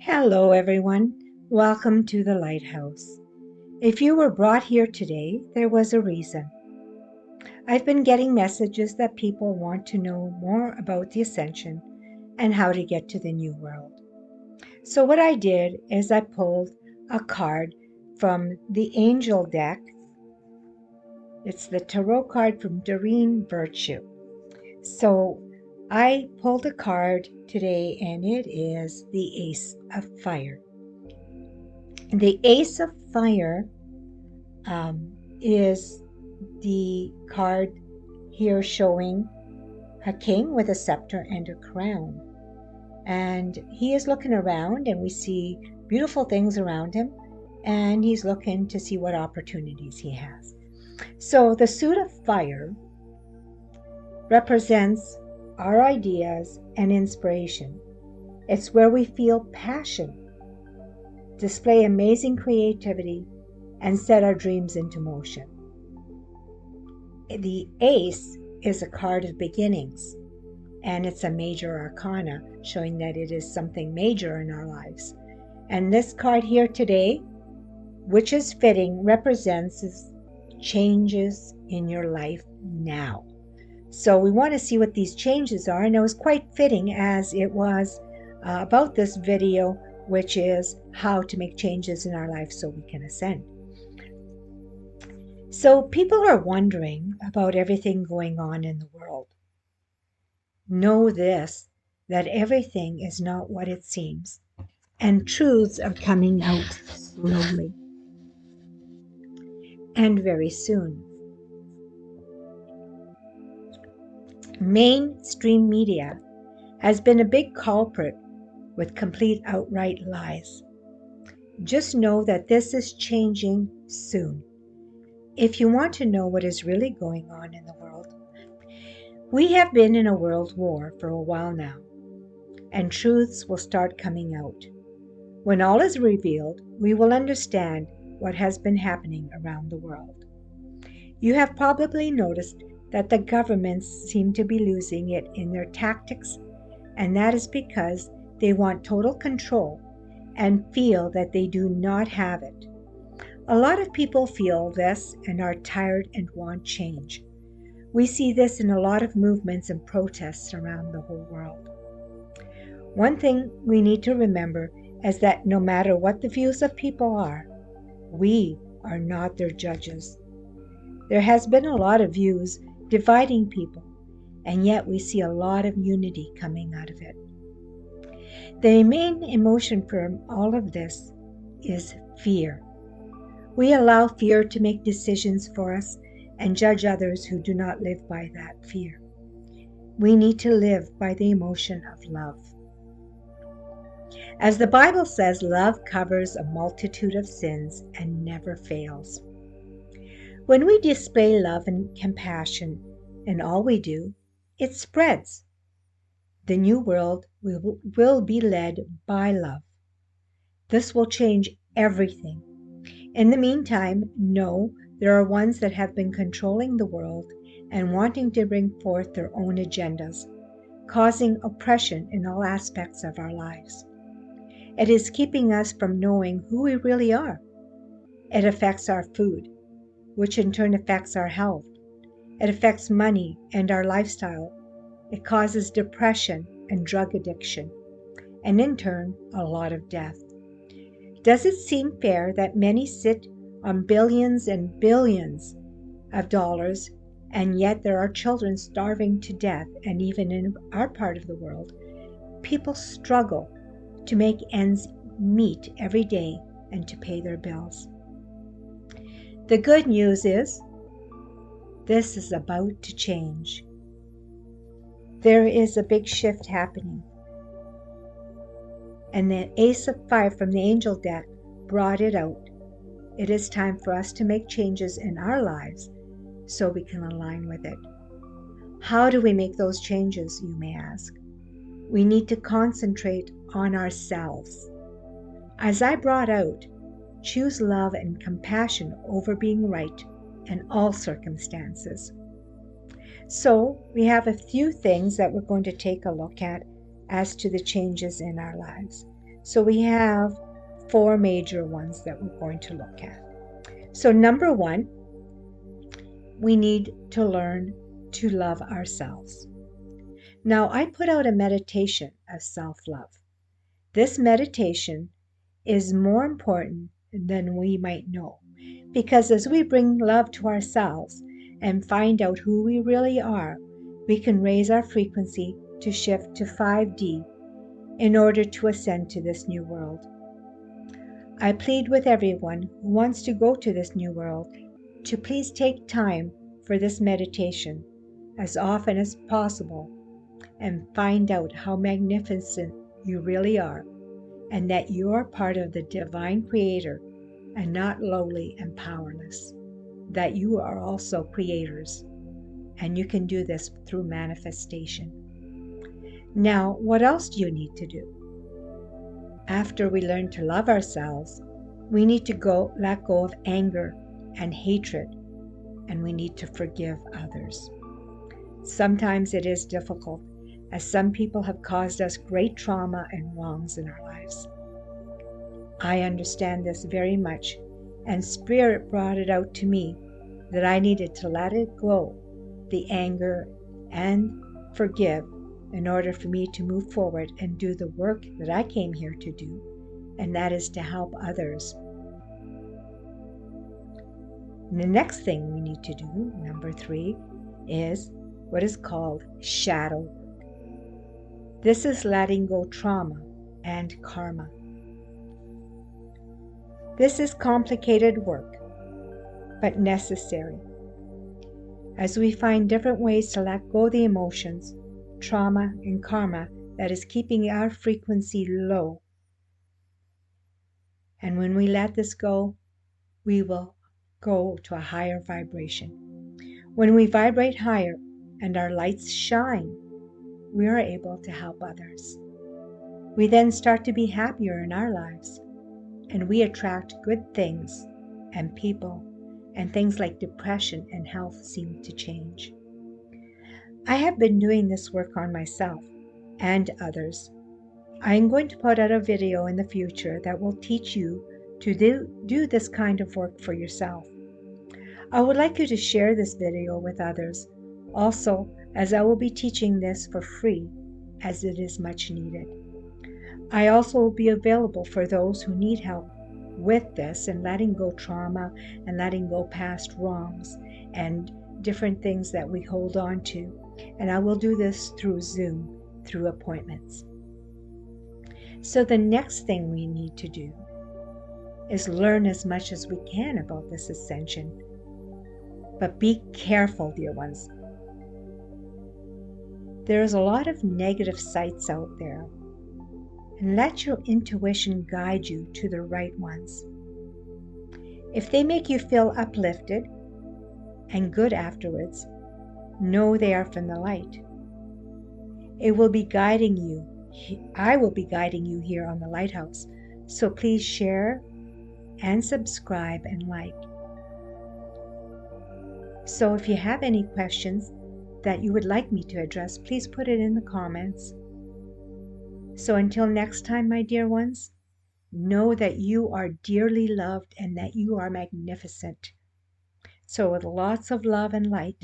Hello, everyone. Welcome to the Lighthouse. If you were brought here today, there was a reason. I've been getting messages that people want to know more about the Ascension and how to get to the New World. So, what I did is I pulled a card from the Angel deck. It's the Tarot card from Doreen Virtue. So, I pulled a card today, and it is the Ace of Fire. The Ace of Fire is the card here showing a king with a scepter and a crown. And he is looking around, and we see beautiful things around him, and he's looking to see what opportunities he has. So the suit of fire represents our ideas and inspiration. It's where we feel passion, display amazing creativity, and set our dreams into motion. The ace is a card of beginnings, and it's a major arcana, showing that it is something major in our lives. And this card here today, which is fitting, represents changes in your life now. So we want to see what these changes are, and it was quite fitting as it was about this video, which is how to make changes in our life so we can ascend. So people are wondering about everything going on in the world. Know this, that everything is not what it seems, and truths are coming out slowly and very soon. Mainstream media has been a big culprit with complete outright lies. Just know that this is changing soon. If you want to know what is really going on in the world, we have been in a world war for a while now, and truths will start coming out. When all is revealed, we will understand what has been happening around the world. You have probably noticed that the governments seem to be losing it in their tactics, and that is because they want total control and feel that they do not have it. A lot of people feel this and are tired and want change. We see this in a lot of movements and protests around the whole world. One thing we need to remember is that no matter what the views of people are, we are not their judges. There has been a lot of views dividing people, and yet we see a lot of unity coming out of it. The main emotion for all of this is fear. We allow fear to make decisions for us and judge others who do not live by that fear. We need to live by the emotion of love. As the Bible says, love covers a multitude of sins and never fails. When we display love and compassion in all we do, it spreads. The new world will be led by love. This will change everything. In the meantime, know there are ones that have been controlling the world and wanting to bring forth their own agendas, causing oppression in all aspects of our lives. It is keeping us from knowing who we really are. It affects our food, which in turn affects our health. It affects money and our lifestyle. It causes depression and drug addiction, and in turn, a lot of death. Does it seem fair that many sit on billions and billions of dollars, and yet there are children starving to death, and even in our part of the world, people struggle to make ends meet every day and to pay their bills? The good news is, this is about to change. There is a big shift happening. And the Ace of Fire from the Angel deck brought it out. It is time for us to make changes in our lives so we can align with it. How do we make those changes, you may ask? We need to concentrate on ourselves. As I brought out, choose love and compassion over being right in all circumstances. So we have a few things that we're going to take a look at as to the changes in our lives. So we have 4 major ones that we're going to look at. So number 1, we need to learn to love ourselves. Now, I put out a meditation of self-love. This meditation is more important than we might know, because as we bring love to ourselves and find out who we really are, we can raise our frequency to shift to 5D in order to ascend to this new world. I plead with everyone who wants to go to this new world to please take time for this meditation as often as possible and find out how magnificent you really are, and that you are part of the divine creator and not lowly and powerless, that you are also creators, and you can do this through manifestation. Now, what else do you need to do? After we learn to love ourselves, we need to let go of anger and hatred, and we need to forgive others. Sometimes it is difficult, as some people have caused us great trauma and wrongs in our lives. I understand this very much, and Spirit brought it out to me that I needed to let it go, the anger, and forgive in order for me to move forward and do the work that I came here to do, and that is to help others. And the next thing we need to do, number 3, is what is called shadow work. This is letting go trauma and karma. This is complicated work, but necessary, as we find different ways to let go the emotions, trauma, and karma that is keeping our frequency low. And when we let this go, we will go to a higher vibration. When we vibrate higher and our lights shine, we are able to help others. We then start to be happier in our lives, and we attract good things and people, and things like depression and health seem to change. I have been doing this work on myself and others. I am going to put out a video in the future that will teach you to do this kind of work for yourself. I would like you to share this video with others, also, as I will be teaching this for free, as it is much needed. I also will be available for those who need help with this and letting go trauma and letting go past wrongs and different things that we hold on to. And I will do this through Zoom, through appointments. So the next thing we need to do is learn as much as we can about this ascension. But be careful, dear ones. There's a lot of negative sites out there, and let your intuition guide you to the right ones. If they make you feel uplifted and good afterwards, know they are from the light. It will be guiding you. I will be guiding you here on the Lighthouse, so please share and subscribe and like. So if you have any questions that you would like me to address, please put it in the comments. So until next time, my dear ones, know that you are dearly loved and that you are magnificent. So with lots of love and light,